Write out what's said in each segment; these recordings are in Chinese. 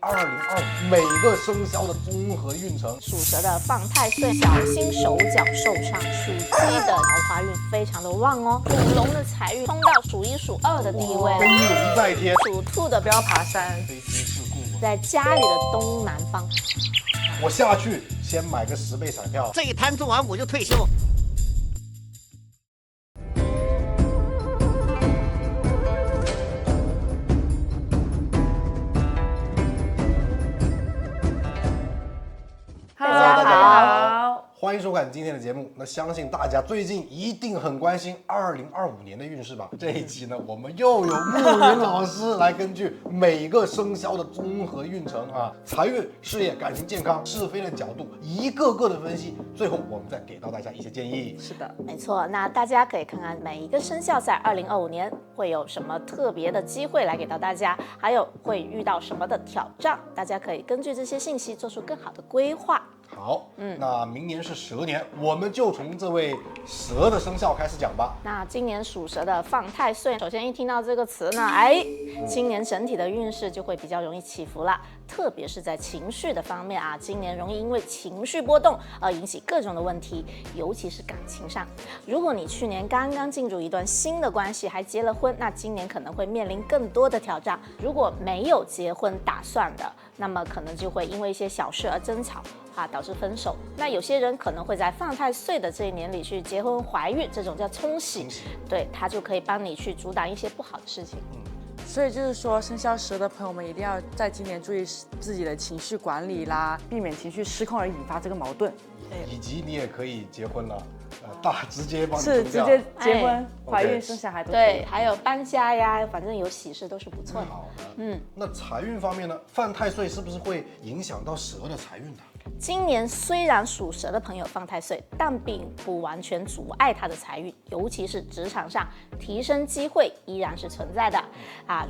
2025每个生肖的综合运程。属蛇的犯太岁，小心手脚受伤；属鸡的桃花运非常的旺哦。属龙的财运冲到数1数2的地位。飞龙在天。属兔的不要爬山，飞机事故。在家里的东南方。我下去先买个10倍彩票。这一摊做完我就退休。大家好，欢迎收看今天的节目。那相信大家最近一定很关心2025年的运势吧？这一期呢，我们又有牧云老师来根据每个生肖的综合运程啊，财运、事业、感情、健康、是非的角度，一个个的分析，最后我们再给到大家一些建议。是的，没错。那大家可以看看每一个生肖在2025年会有什么特别的机会来给到大家，还有会遇到什么的挑战，大家可以根据这些信息做出更好的规划。好，那明年是蛇年，我们就从这位蛇的生肖开始讲吧。那今年属蛇的犯太岁，首先一听到这个词呢，今年整体的运势就会比较容易起伏了，特别是在情绪的方面啊，今年容易因为情绪波动而引起各种的问题，尤其是感情上。如果你去年刚刚进入一段新的关系，还结了婚，那今年可能会面临更多的挑战。如果没有结婚打算的，那么可能就会因为一些小事而争吵导致分手。那有些人可能会在犯太岁的这一年里去结婚怀孕，这种叫冲喜，对，它就可以帮你去阻挡一些不好的事情。所以就是说，生肖蛇的朋友们一定要在今年注意自己的情绪管理啦，避免情绪失控而引发这个矛盾。以及你也可以结婚了，直接帮你是除掉直接结婚、怀孕、 OK 生小孩都可以。对，还有搬家呀，反正有喜事都是不错的。好的，那财运方面呢？犯太岁是不是会影响到蛇的财运的？今年虽然属蛇的朋友犯太岁，但并不完全阻碍他的财运，尤其是职场上提升机会依然是存在的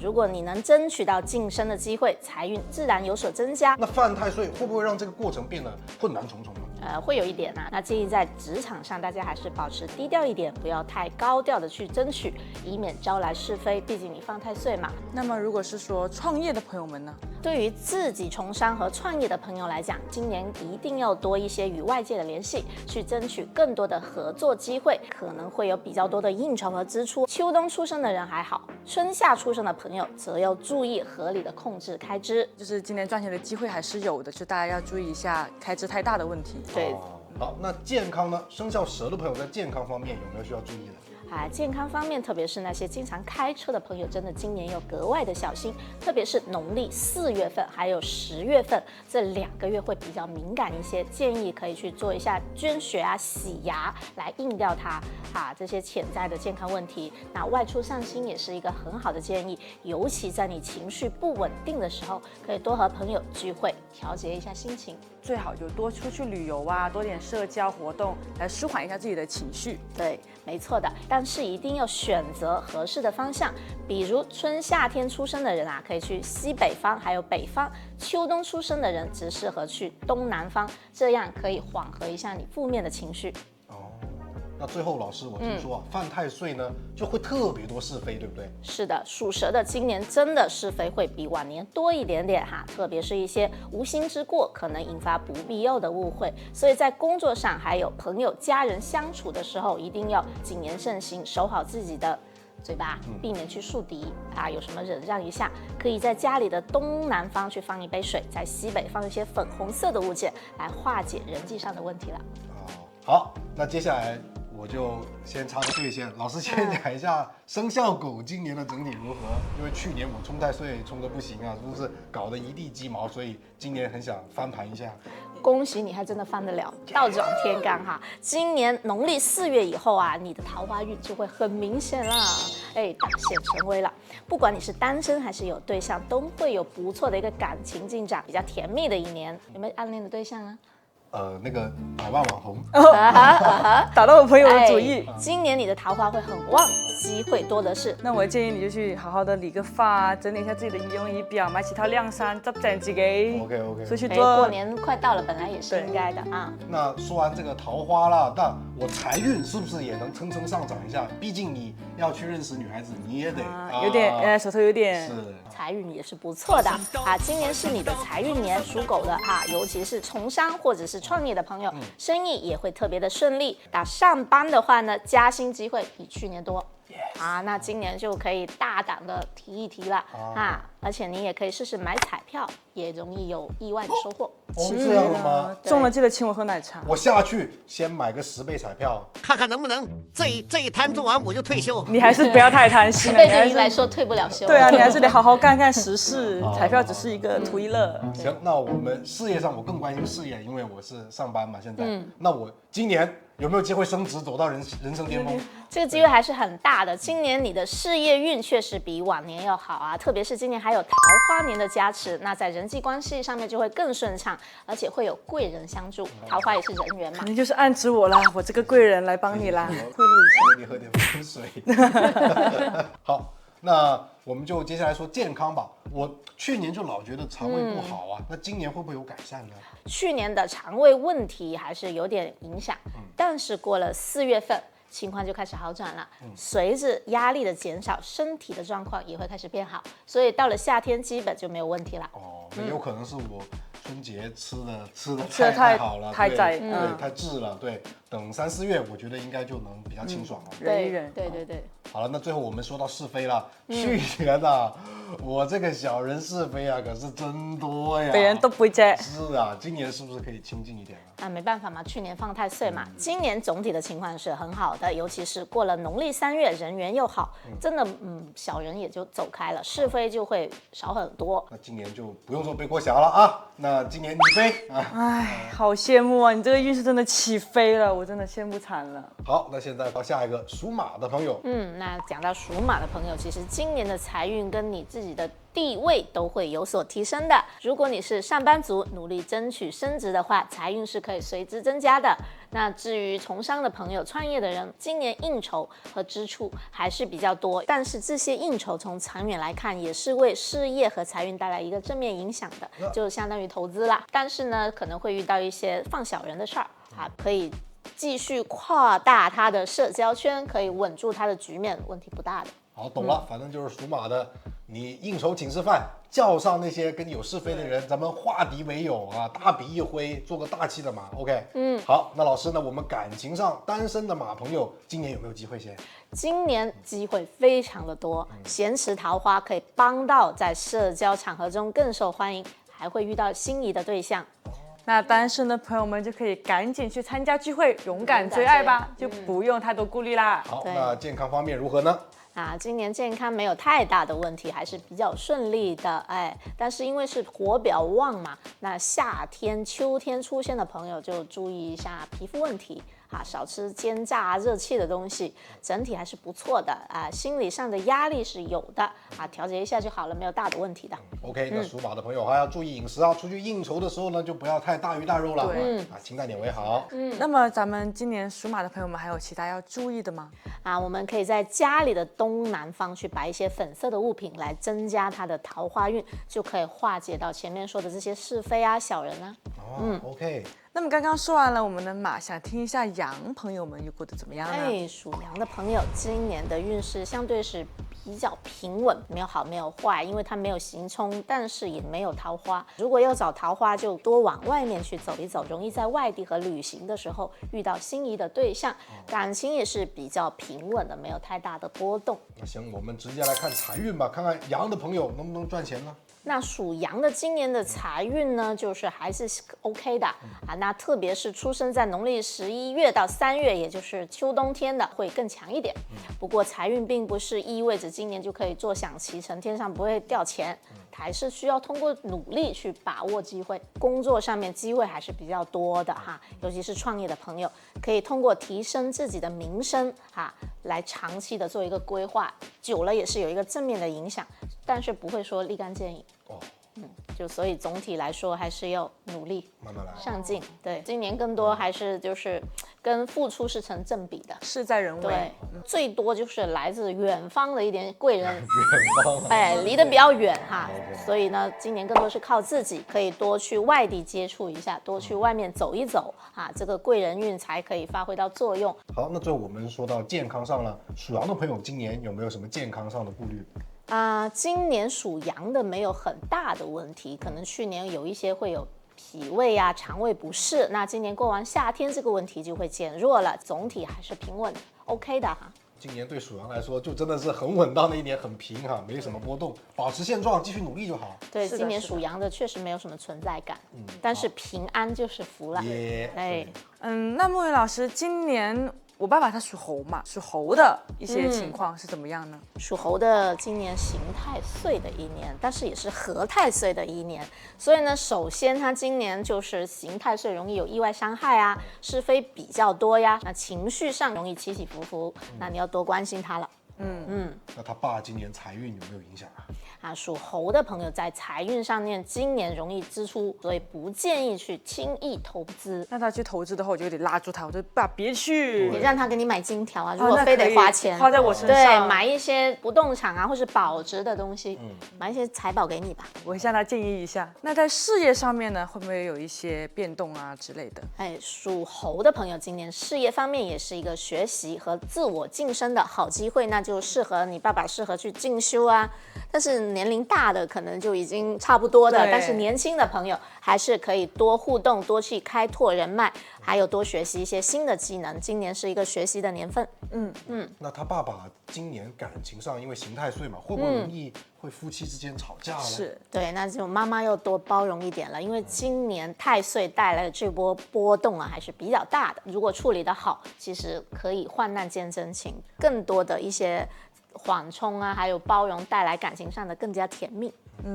如果你能争取到晋升的机会，财运自然有所增加。那犯太岁会不会让这个过程变得困难重重呢？会有一点那建议在职场上大家还是保持低调一点，不要太高调的去争取，以免招来是非。毕竟你犯太岁嘛。那么如果是说创业的朋友们呢？对于自己从商和创业的朋友来讲，今年一定要多一些与外界的联系，去争取更多的合作机会，可能会有比较多的应酬和支出。秋冬出生的人还好，春夏出生的朋友则要注意合理的控制开支。就是今年赚钱的机会还是有的，就大家要注意一下开支太大的问题。对，好，那健康呢？生肖蛇的朋友在健康方面有没有需要注意的？健康方面，特别是那些经常开车的朋友，真的今年要格外的小心，特别是农历4月份还有10月份这2个月会比较敏感一些，建议可以去做一下捐血洗牙来应掉它这些潜在的健康问题。那外出散心也是一个很好的建议，尤其在你情绪不稳定的时候，可以多和朋友聚会，调节一下心情。最好就多出去旅游多点社交活动来舒缓一下自己的情绪。对，没错的，但是一定要选择合适的方向，比如春夏天出生的人可以去西北方还有北方，秋冬出生的人只适合去东南方，这样可以缓和一下你负面的情绪。那最后老师，我听说犯太岁呢就会特别多是非，对不对？是的，属蛇的今年真的是非会比往年多一点点特别是一些无心之过，可能引发不必要的误会。所以在工作上还有朋友、家人相处的时候，一定要谨言慎行，守好自己的嘴巴，避免去树敌有什么忍让一下。可以在家里的东南方去放一杯水，在西北放一些粉红色的物件，来化解人际上的问题了。好，那接下来我就先插个队先，老师先讲一下生肖狗今年的整体如何？因为去年我冲太岁冲得不行是不是搞得一地鸡毛，所以今年很想翻盘一下。恭喜你还真的翻得了，倒转天罡今年农历4月以后你的桃花运就会很明显了，大显神威了。不管你是单身还是有对象，都会有不错的一个感情进展，比较甜蜜的一年。有没有暗恋的对象啊？那个百万网红打到我朋友的主意。今年你的桃花会很旺，机会多的是。那我建议你就去好好的理个发，整理一下自己的仪容仪表，买几套亮衫，执正自己。 OK， 哎，出去做。过年快到了，本来也是应该的啊。那说完这个桃花了，那我财运是不是也能蹭蹭上涨一下？毕竟你要去认识女孩子，你也得有点手头有点。是。财运也是不错的啊，今年是你的财运年，属狗的哈，尤其是从商或者是创业的朋友，生意也会特别的顺利。那上班的话呢，加薪机会比去年多。啊，那今年就可以大胆的提一提了啊！而且你也可以试试买彩票，也容易有意外的收获。哦，这样的吗？中了记得请我喝奶茶。我下去先买个10倍彩票，看看能不能这一摊中完我就退休。你还是不要太贪心了，对对你来说退不了休。对啊，你还是得好好干干实事，彩票只是一个图一乐。行，那我们事业上我更关心事业，因为我是上班嘛，现在。那我今年有没有机会升职，走到人生巅峰？这个机会还是很大的。今年你的事业运确实比往年要好啊，特别是今年还有桃花年的加持，那在人际关系上面就会更顺畅，而且会有贵人相助。桃花也是人缘嘛肯。定就是暗指我啦，我这个贵人来帮你啦，贿赂一下。你喝点温水。好，那我们就接下来说健康吧。我去年就老觉得肠胃不好啊，那今年会不会有改善呢？去年的肠胃问题还是有点影响，但是过了4月份，情况就开始好转了。随着压力的减少，身体的状况也会开始变好，所以到了夏天基本就没有问题了。哦，那有可能是我春节吃的吃得太好了，太载对，太滞了。对，等3、4月，我觉得应该就能比较清爽了。忍一忍。对对对。好了，那最后我们说到是非了。去年啊，我这个小人是非啊，可是真多呀。别人都不会接。是啊，今年是不是可以清静一点了？那没办法嘛，去年犯太岁嘛。今年总体的情况是很好的，尤其是过了农历3月，人缘又好，真的小人也就走开了，是非就会少很多。那今年就不用说背锅侠了啊。那今年你背啊。唉，好羡慕啊！你这个运势真的起飞了，我真的羡慕惨了。好，那现在到下一个属马的朋友。那讲到属马的朋友，其实今年的财运跟你自己的地位都会有所提升的。如果你是上班族，努力争取升职的话，财运是可以随之增加的。那至于从商的朋友、创业的人，今年应酬和支出还是比较多，但是这些应酬从长远来看，也是为事业和财运带来一个正面影响的，就相当于投资啦。但是呢，可能会遇到一些放小人的事儿啊，可以继续扩大他的社交圈，可以稳住他的局面，问题不大的。好，懂了，反正就是属马的，你应酬请吃饭，叫上那些跟你有是非的人，咱们化敌为友啊，大笔一挥，做个大气的马。OK，好，那老师呢？我们感情上单身的马朋友，今年有没有机会先？今年机会非常的多，咸池桃花可以帮到在社交场合中更受欢迎，还会遇到心仪的对象。那单身的朋友们就可以赶紧去参加聚会，勇敢追爱吧，就不用太多顾虑啦。好，对那健康方面如何呢？今年健康没有太大的问题，还是比较顺利的，但是因为是火比较旺嘛，那夏天、秋天出现的朋友就注意一下皮肤问题。少吃煎炸热气的东西，整体还是不错的心理上的压力是有的调节一下就好了，没有大的问题的。OK，那属马的朋友还要注意饮食啊，出去应酬的时候呢，就不要太大鱼大肉了，清淡点为好。那么咱们今年属马的朋友们还有其他要注意的吗？我们可以在家里的东南方去摆一些粉色的物品，来增加它的桃花运，就可以化解到前面说的这些是非小人啊。OK。那么刚刚说完了我们的马，想听一下羊朋友们又过得怎么样呢？属羊的朋友，今年的运势相对是比较平稳，没有好没有坏，因为它没有刑冲，但是也没有桃花。如果要找桃花，就多往外面去走一走，容易在外地和旅行的时候遇到心仪的对象。感情也是比较平稳的，没有太大的波动。那行，我们直接来看财运吧，看看羊的朋友能不能赚钱呢？那属羊的今年的财运呢，就是还是 OK 的那特别是出生在农历11月到3月，也就是秋冬天的，会更强一点。不过财运并不是意味着今年就可以坐享其成，天上不会掉钱，还是需要通过努力去把握机会。工作上面机会还是比较多的尤其是创业的朋友，可以通过提升自己的名声来长期的做一个规划，久了也是有一个正面的影响，但是不会说立竿见影。就所以总体来说还是要努力慢慢来。上进。对，今年更多还是就是跟付出是成正比的。事在人为。对，最多就是来自远方的一点贵人，远方，哎，离得比较远哈 OK，所以呢，今年更多是靠自己，可以多去外地接触一下，多去外面走一走啊，这个贵人运才可以发挥到作用。好，那最后我们说到健康上了，属羊的朋友今年有没有什么健康上的顾虑？今年属羊的没有很大的问题，可能去年有一些会有脾胃啊、肠胃不适，那今年过完夏天这个问题就会减弱了，总体还是平稳 ，OK 的哈。今年对属羊来说，就真的是很稳当的一年，很平哈，没什么波动，保持现状，继续努力就好。对，是的今年是的属羊的确实没有什么存在感，但是平安就是福了。耶，哎，那莫言老师，今年我爸爸他属猴嘛，属猴的一些情况是怎么样呢？属猴的今年刑太岁的一年，但是也是合太岁的一年，所以呢，首先他今年就是刑太岁容易有意外伤害啊，是非比较多呀，那情绪上容易起起伏伏，那你要多关心他了。那他爸今年财运有没有影响啊？属猴的朋友在财运上面今年容易支出，所以不建议去轻易投资。那他去投资的话，我就得拉住他，我就爸别去你，让他给你买金条啊，如果非那可以得花钱，花在我身对，上，买一些不动产啊，或是保值的东西，买一些财宝给你吧。我会向他建议一下。那在事业上面呢，会不会有一些变动啊之类的？哎，属猴的朋友，今年事业方面也是一个学习和自我晋升的好机会，那就适合你爸爸适合去进修啊。但是年龄大的可能就已经差不多的，对但是年轻的朋友还是可以多互动，多去开拓人脉，还有多学习一些新的技能。今年是一个学习的年份。那他爸爸今年感情上因为刑太岁嘛，会不会容易会夫妻之间吵架呢？是，对，那就妈妈要多包容一点了，因为今年太岁带来的这波波动啊，还是比较大的。如果处理得好，其实可以患难见真情，更多的一些缓冲啊，还有包容，带来感情上的更加甜蜜。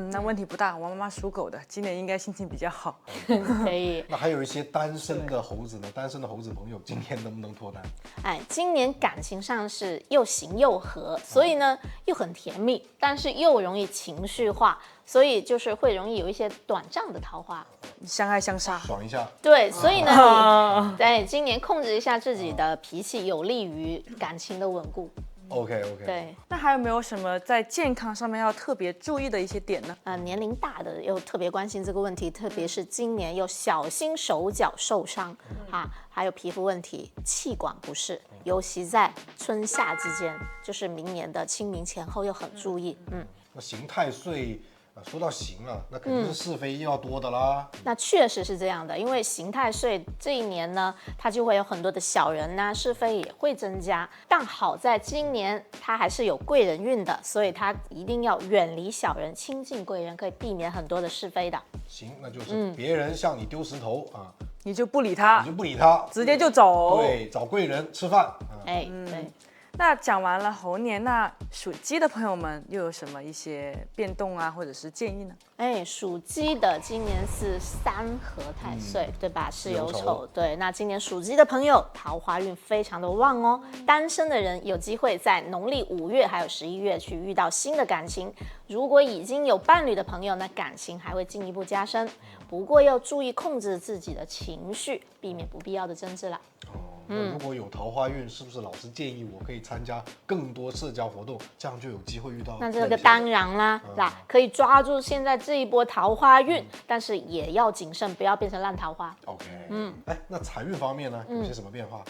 那问题不大。我妈妈属狗的，今年应该心情比较好。可以，那还有一些单身的猴子呢？单身的猴子朋友今年能不能脱单？哎，今年感情上是又行又合，所以呢又很甜蜜，但是又容易情绪化，所以就是会容易有一些短暂的桃花。相爱相杀。爽一下，对，所以呢，你在今年控制一下自己的脾气，有利于感情的稳固。 OK，对，那还有没有什么在健康上面要特别注意的一些点呢？年龄大的又特别关心这个问题，特别是今年又小心手脚受伤啊，还有皮肤问题、气管不适，尤其在春夏之间，就是明年的清明前后要很注意。那刑太岁。说到刑了，那肯定是是非又要多的啦。那确实是这样的，因为刑太岁这一年呢，它就会有很多的小人呐、是非也会增加。但好在今年它还是有贵人运的，所以它一定要远离小人，亲近贵人，可以避免很多的是非的。行，那就是别人向你丢石头啊，你就不理他你就，不理他，直接就走。对，找贵人吃饭。哎，对。那讲完了猴年，那属鸡的朋友们又有什么一些变动啊，或者是建议呢？哎，属鸡的今年是三合太岁，对吧？是有丑。对，那今年属鸡的朋友桃花运非常的旺哦。单身的人有机会在农历5月还有11月去遇到新的感情。如果已经有伴侣的朋友呢，感情还会进一步加深。不过要注意控制自己的情绪，避免不必要的争执了。那如果有桃花运，是不是老师建议我可以参加更多社交活动，这样就有机会遇到？那这个当然啦，可以抓住现在这一波桃花运，但是也要谨慎，不要变成烂桃花。 OK，哎，那财运方面呢，有些什么变化？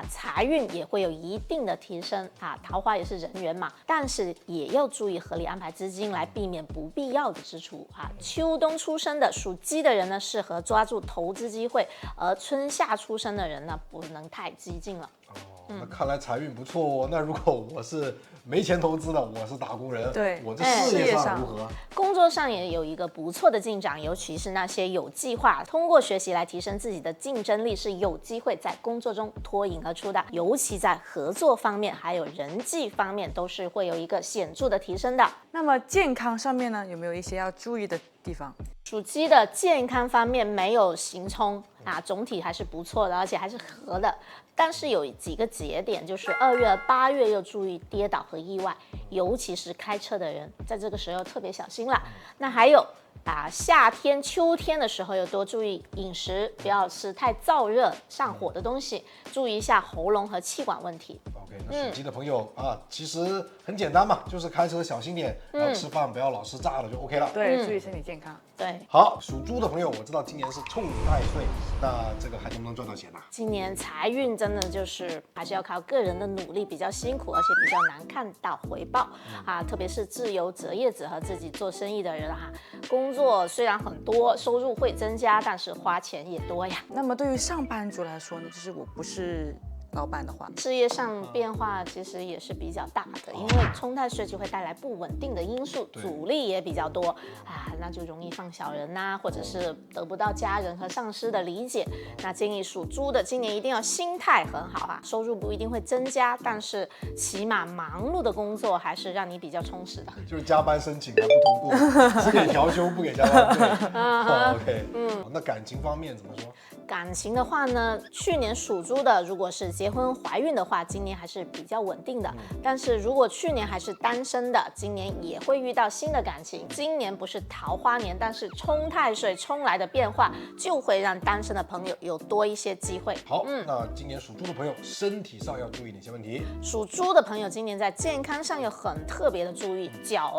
财运也会有一定的提升啊，桃花也是人缘嘛，但是也要注意合理安排资金，来避免不必要的支出啊。秋冬出生的属鸡的人呢，适合抓住投资机会，而春夏出生的人呢，不能太激进了。那看来财运不错哦。那如果我是没钱投资的，我是打工人，对我这事业上如何？工作上也有一个不错的进展，尤其是那些有计划、通过学习来提升自己的竞争力，是有机会在工作中脱颖而出的。尤其在合作方面，还有人际方面，都是会有一个显著的提升的。那么健康上面呢，有没有一些要注意的地方？属鸡的健康方面没有刑冲总体还是不错的，而且还是合的。但是有几个节点，就是2月、8月要注意跌倒和意外，尤其是开车的人，在这个时候特别小心啦。那还有夏天、秋天的时候要多注意饮食，不要吃太燥热、上火的东西，注意一下喉咙和气管问题。OK， 那属鸡的朋友啊，其实很简单嘛，就是开车小心点，然后吃饭不要老吃炸的就 OK 了。对，注意身体健康。对，好，属猪的朋友，我知道今年是冲太岁，那这个还能不能赚到钱呢？今年财运真的就是还是要靠个人的努力，比较辛苦，而且比较难看到回报特别是自由职业者和自己做生意的人工作虽然很多，收入会增加，但是花钱也多呀。那么对于上班族来说呢，就是我不是老板的话，事业上变化其实也是比较大的，因为冲太岁就会带来不稳定的因素，阻力也比较多那就容易放小人或者是得不到家人和上司的理解。那建议属猪的今年一定要心态很好收入不一定会增加，但是起码忙碌的工作还是让你比较充实的。就是加班申请还不同步，只给调休不给加班费。OK，那感情方面怎么说？感情的话呢，去年属猪的如果是结婚怀孕的话，今年还是比较稳定的。但是如果去年还是单身的，今年也会遇到新的感情。今年不是桃花年，但是冲太岁冲来的变化，就会让单身的朋友有多一些机会。好，那今年属猪的朋友身体上要注意哪些问题？属猪的朋友今年在健康上有很特别的注意，脚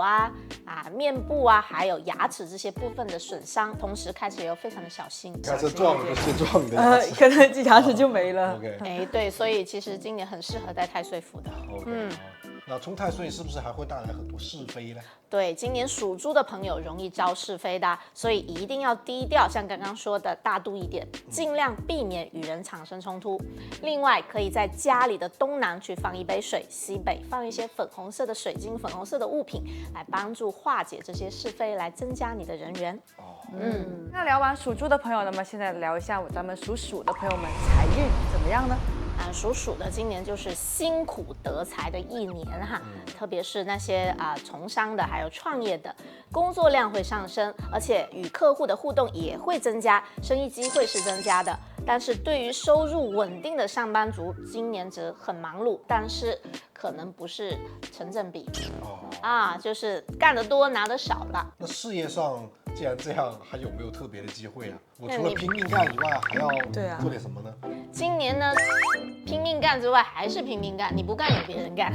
面部还有牙齿这些部分的损伤，同时开车也要非常的小心。开车撞了就撞你的牙齿。可能牙齿就没了。OK， 对，所以其实今年很适合戴太岁符的。OK，那冲太岁是不是还会带来很多是非呢？对，今年属猪的朋友容易招是非的，所以一定要低调，像刚刚说的大度一点，尽量避免与人产生冲突。另外，可以在家里的东南去放一杯水，西北放一些粉红色的水晶、粉红色的物品，来帮助化解这些是非，来增加你的人缘。那聊完属猪的朋友，那么现在聊一下咱们属鼠的朋友们财运怎么样呢？属鼠的今年就是辛苦得财的一年特别是那些从商的还有创业的，工作量会上升，而且与客户的互动也会增加，生意机会是增加的。但是对于收入稳定的上班族，今年则很忙碌，但是可能不是成正比就是干得多拿得少了。那事业上既然这样，还有没有特别的机会我除了拼命干以外，还要做点什么呢？今年呢，拼命干之外还是拼命干，你不干有别人干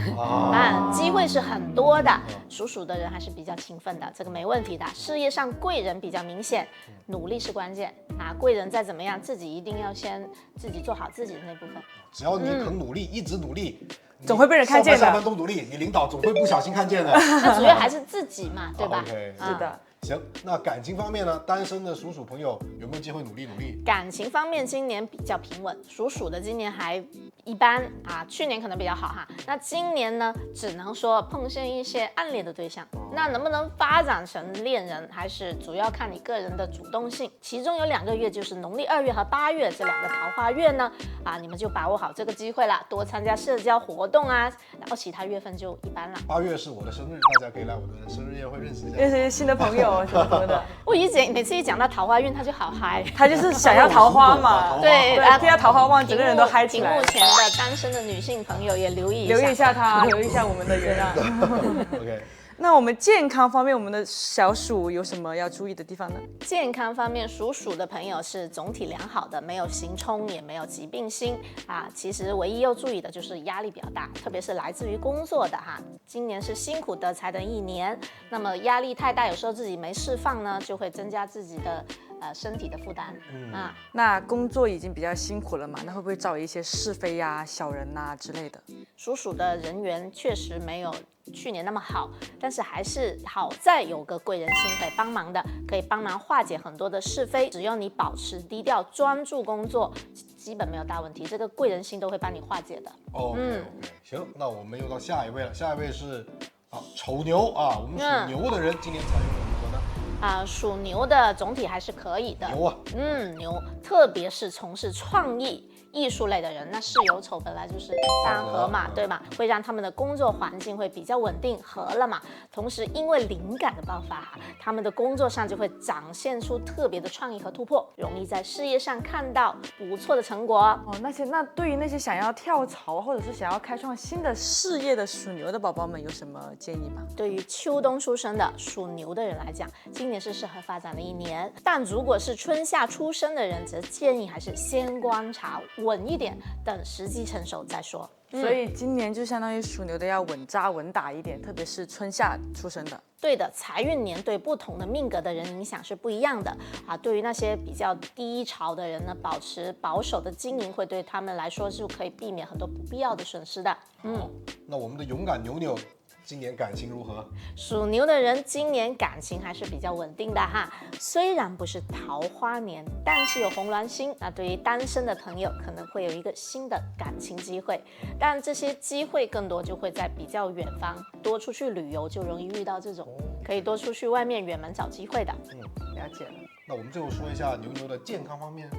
机会是很多的。属鼠的人还是比较勤奋的，这个没问题的。事业上贵人比较明显，努力是关键贵人再怎么样，自己一定要先自己做好自己的那部分。只要你肯努力，一直努力，总会被人看见的。上班都努力，你领导总会不小心看见的。那主要还是自己嘛，对吧？OK， 是的。行，那感情方面呢？单身的属鼠朋友有没有机会努力？感情方面今年比较平稳，属鼠的今年还一般去年可能比较好那今年呢，只能说碰见一些暗恋的对象，那能不能发展成恋人，还是主要看你个人的主动性。其中有2个月，就是农历2月和8月这2个桃花月呢，你们就把握好这个机会了，多参加社交活动然后其他月份就一般了。8月是我的生日，大家可以来我的生日宴会认识一下，认识新的朋友什么的。我每次一讲到桃花运，他就好嗨，他就是想要桃花嘛。对，听到桃花旺，整个人都嗨起来。屏幕前的单身的女性朋友也留意一下他，留意一下我们的圆啊。OK。那我们健康方面，我们的小鼠有什么要注意的地方呢？健康方面，属鼠的朋友是总体良好的，没有行冲，也没有疾病星其实唯一要注意的就是压力比较大，特别是来自于工作的今年是辛苦得财的一年，那么压力太大，有时候自己没释放呢，就会增加自己的身体的负担那工作已经比较辛苦了嘛，那会不会招一些是非小人之类的？属鼠的人缘确实没有去年那么好，但是还是好在有个贵人星可以帮忙的，可以帮忙化解很多的是非。只要你保持低调，专注工作，基本没有大问题。这个贵人星都会帮你化解的。OK， 行，那我们又到下一位了。下一位是丑牛我们属牛的人今年财运如何呢？属牛的总体还是可以的。牛，特别是从事创意艺术类的人，那巳酉丑本来就是三合嘛，对吗？会让他们的工作环境会比较稳定，合了嘛。同时，因为灵感的爆发，他们的工作上就会展现出特别的创意和突破，容易在事业上看到不错的成果。那对于那些想要跳槽或者是想要开创新的事业的属牛的宝宝们，有什么建议吗？对于秋冬出生的属牛的人来讲，今今年是适合发展的一年。但如果是春夏出生的人，则建议还是先观察稳一点，等时机成熟再说。所以今年就相当于属牛的要稳扎稳打一点，特别是春夏出生的。对的，财运年对不同的命格的人影响是不一样的啊。对于那些比较低潮的人呢，保持保守的经营会对他们来说是可以避免很多不必要的损失的。那我们的勇敢牛牛今年感情如何？属牛的人今年感情还是比较稳定的哈，虽然不是桃花年，但是有红鸾星。那对于单身的朋友，可能会有一个新的感情机会，但这些机会更多就会在比较远方，多出去旅游就容易遇到这种，可以多出去外面远门找机会的。了解了。那我们最后说一下牛牛的健康方面。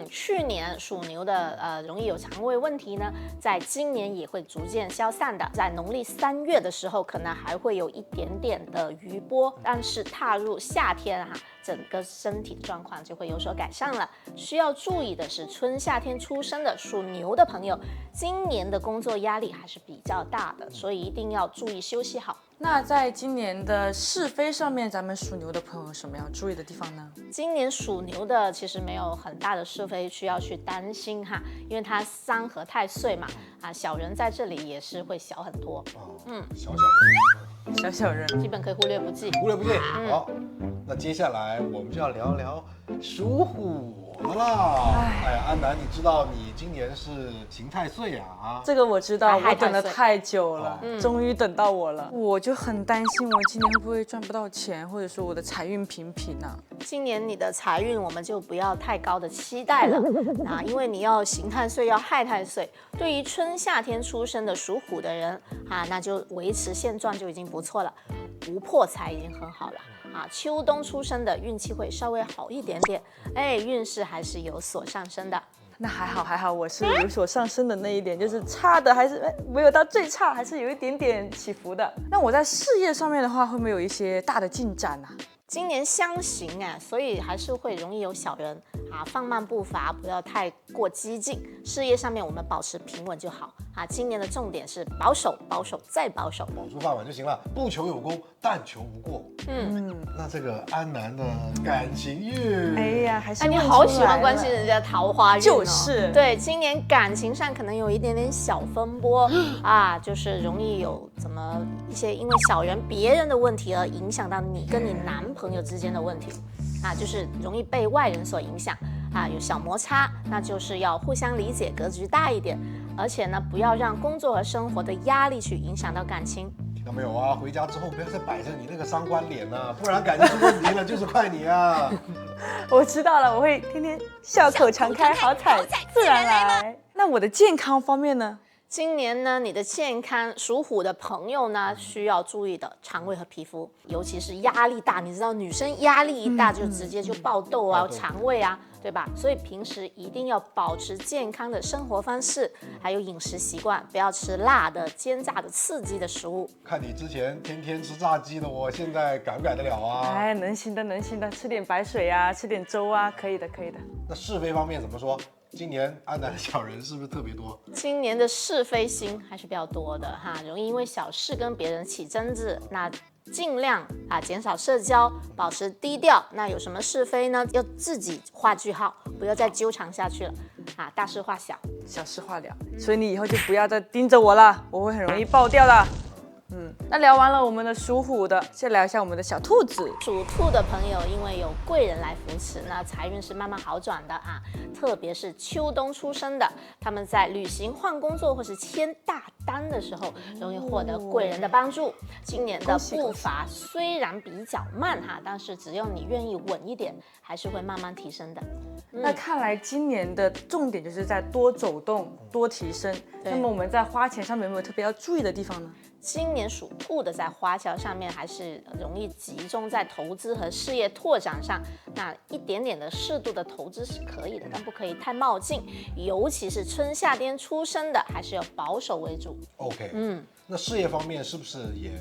去年属牛的容易有肠胃问题呢，在今年也会逐渐消散的。在农历3月的时候，可能还会有一点点的余波，但是踏入夏天整个身体的状况就会有所改善了。需要注意的是，春夏天出生的属牛的朋友，今年的工作压力还是比较大的，所以一定要注意休息好。那在今年的是非上面，咱们属牛的朋友有什么要注意的地方呢？今年属牛的其实没有很大的是非需要去担心哈，因为它3合太岁嘛，小人在这里也是会小很多，小小人基本可以忽略不计。忽略不计。好，那接下来我们就要聊聊属虎的啦。哎呀，安南，你知道你今年是刑太岁啊？这个我知道，害我等了太岁太久了，终于等到我了。我就很担心我今年会不会赚不到钱，或者说我的财运平平啊。今年你的财运我们就不要太高的期待了因为你要刑太岁，要害太岁。对于春夏天出生的属虎的人那就维持现状就已经不错了，不破财已经很好了。秋冬出生的运气会稍微好一点点，运势还是有所上升的。那还好，我是有所上升的那一点，就是差的还是没有到最差，还是有一点点起伏的。那我在事业上面的话，会不会有一些大的进展啊？今年相刑所以还是会容易有小人放慢步伐，不要太过激进。事业上面我们保持平稳就好今年的重点是保守，保守再保守，保住饭碗就行了，不求有功，但求无过。那这个安南的感情运，哎呀，还是你好喜欢关心人家桃花运就是对，今年感情上可能有一点点小风波就是容易有一些因为小人别人的问题而影响到你跟你男朋友之间的问题就是容易被外人所影响有小摩擦，那就是要互相理解，格局大一点，而且呢，不要让工作和生活的压力去影响到感情。听到没有啊？回家之后不要再摆着你那个伤官脸不然感情出问题了就是怪你啊！我知道了，我会天天笑口常开，好彩自然来。那我的健康方面呢？今年呢，你的健康，属虎的朋友呢，需要注意的肠胃和皮肤，尤其是压力大。你知道，女生压力一大就直接就爆痘肠胃对吧？所以平时一定要保持健康的生活方式，还有饮食习惯，不要吃辣的、煎炸的、刺激的食物。看你之前天天吃炸鸡的，我现在改不改得了啊？能行的，吃点白水吃点粥可以的。那是非方面怎么说？今年安南的小人是不是特别多？今年的是非心还是比较多的容易因为小事跟别人起争执，那尽量减少社交，保持低调。那有什么是非呢？要自己画句号，不要再纠缠下去了大事化小，小事化了。所以你以后就不要再盯着我了，我会很容易爆掉的。那聊完了我们的属虎的，先聊一下我们的小兔子。属兔的朋友，因为有贵人来扶持，那财运是慢慢好转的特别是秋冬出生的，他们在旅行、换工作或是签大单的时候，容易获得贵人的帮助。今年的步伐虽然比较慢但是只要你愿意稳一点，还是会慢慢提升的。那看来今年的重点就是在多走动、多提升。那么我们在花钱上面有没有特别要注意的地方呢？今年属兔的在花销上面还是容易集中在投资和事业拓展上，那一点点的适度的投资是可以的，但不可以太冒进，尤其是春夏天出生的，还是要保守为主。OK，那事业方面是不是也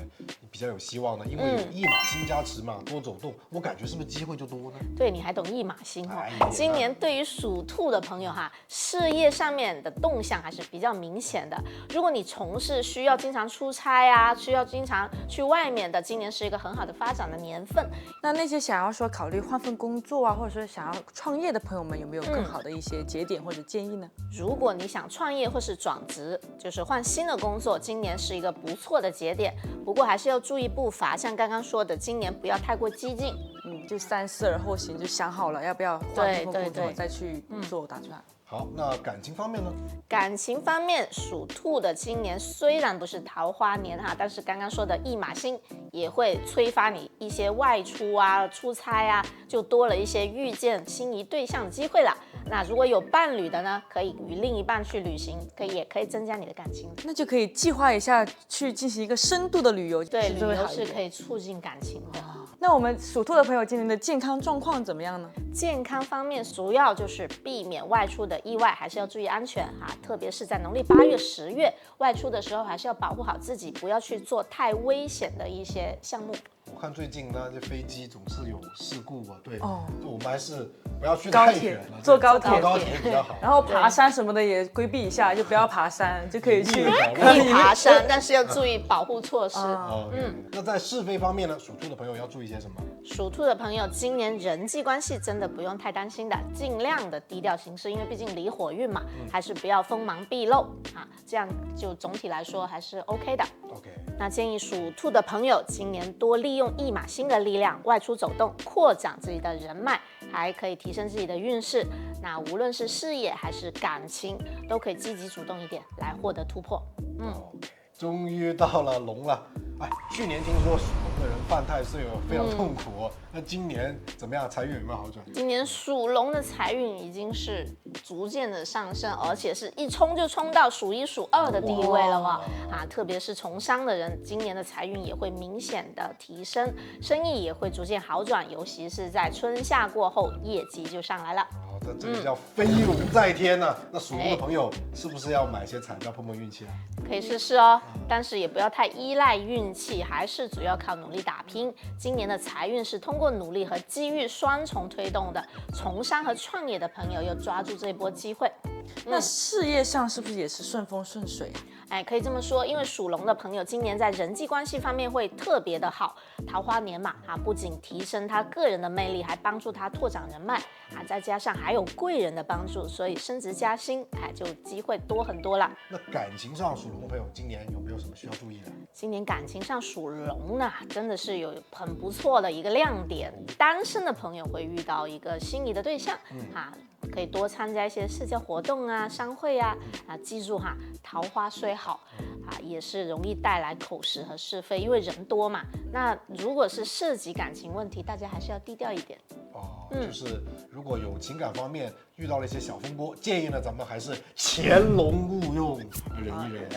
比较有希望呢？因为有一马星加持嘛，多走动，我感觉是不是机会就多呢？对，你还懂一马星哦。哎呀今年对于属兔的朋友哈，事业上面的动向还是比较明显的。如果你从事需要经常出差啊，需要经常去外面的，今年是一个很好的发展的年份。那些想要说考虑换份工作啊，或者说想要创业的朋友们，有没有更好的一些节点或者建议呢？如果你想创业或是转职，就是换新的工作，今年是一个不错的节点。不过还是要注意步伐，像刚刚说的，今年不要太过激进。就三思而后行，就想好了要不要换份工作对再去做打算。好，那感情方面呢？感情方面，属兔的今年虽然不是桃花年哈，但是刚刚说的一马星也会催发你一些外出啊、出差啊，就多了一些遇见心仪对象的机会了。那如果有伴侣的呢，可以与另一半去旅行，也可以增加你的感情。那就可以计划一下去进行一个深度的旅游，对，旅游是以。可以促进感情的。那我们属兔的朋友今年的健康状况怎么样呢？健康方面，主要就是避免外出的意外，还是要注意安全啊。特别是在农历8月、10月外出的时候，还是要保护好自己，不要去做太危险的一些项目。我看最近呢，这飞机总是有事故啊，对，哦就我们还是不要去高铁太远了，坐高铁坐高铁比较好。然后爬山什么的也规避一下，就不要爬山，就可以去。可以爬山，但是要注意保护措施。那在是非方面呢，属兔的朋友要注意些什么？属兔的朋友，今年人际关系真的不用太担心的，尽量的低调行事，因为毕竟离火运嘛，还是不要锋芒毕露啊，这样就总体来说还是 OK 的。OK，那建议属兔的朋友今年多利用一马星的力量外出走动，扩展自己的人脉，还可以提升自己的运势。那无论是事业还是感情，都可以积极主动一点来获得突破。终于到了龙了。哎，去年听说属龙的人犯太岁哦，非常痛苦哦。那今年怎么样？财运有没有好转？今年属龙的财运已经是逐渐的上升，而且是一冲就冲到数1数2的地位了哇！啊，特别是从商的人，今年的财运也会明显的提升，生意也会逐渐好转，尤其是在春夏过后，业绩就上来了。这个叫飞龙在天呐、那属龙的朋友是不是要买些彩票碰碰运气啊？可以试试哦，但是也不要太依赖运气，还是主要靠努力打拼。今年的财运是通过努力和机遇双重推动的，从商和创业的朋友要抓住这波机会。那事业上是不是也是顺风顺水？哎，可以这么说，因为属龙的朋友今年在人际关系方面会特别的好，桃花年嘛，不仅提升他个人的魅力，还帮助他拓展人脉再加上还有贵人的帮助，所以升职加薪就机会多很多了。那感情上属龙的朋友今年有没有什么需要注意的？今年感情上属龙呢，真的是有很不错的一个亮点，单身的朋友会遇到一个心仪的对象可以多参加一些社交活动啊、商会啊，记住桃花虽好也是容易带来口实和是非，因为人多嘛。那如果是涉及感情问题，大家还是要低调一点。就是如果有情感方面遇到了一些小风波，建议呢咱们还是潜龙勿用，忍一忍。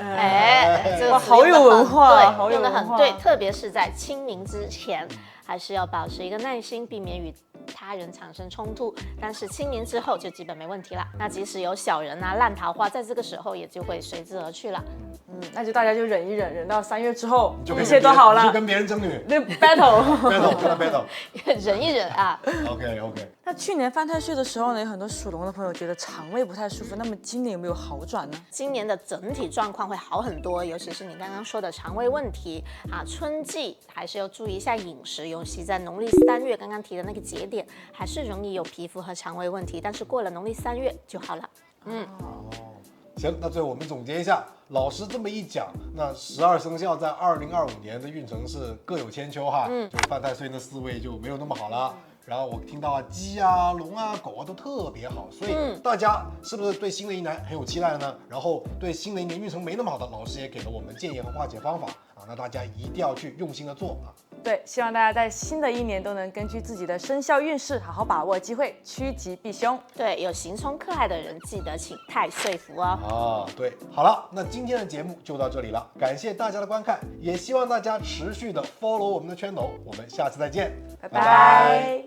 这个好有文化，对，好有用得文化。很对，特别是在清明之前，还是要保持一个耐心，避免与他人产生冲突。但是清明之后就基本没问题了。那即使有小人烂桃花，在这个时候也就会随之而去了。那就大家就忍一忍，忍到3月之后，一就切都好了，就跟别人争女那 battle ，battle 跟他 battle。忍一忍OK。那去年犯太岁的时候呢，有很多属龙的朋友觉得肠胃不太舒服，那么今年有没有好转呢？今年的整体状况会好很多，尤其是你刚刚说的肠胃问题春季还是要注意一下饮食，尤其在农历3月刚刚提的那个节点，还是容易有皮肤和肠胃问题，但是过了农历3月就好了。行，那最后我们总结一下，老师这么一讲，那12生肖在2025年的运程是各有千秋就犯太岁那4位就没有那么好了。然后我听到鸡啊、龙啊、狗啊都特别好，所以大家是不是对新的一年很有期待呢？然后对新的一年运程没那么好的，老师也给了我们建议和化解方法那大家一定要去用心的做对，希望大家在新的一年都能根据自己的生肖运势，好好把握机会，趋吉避凶。对，有刑冲克害的人，记得请太岁符哦。对，好了，那今天的节目就到这里了，感谢大家的观看，也希望大家持续的 follow 我们的channel，我们下次再见，拜拜。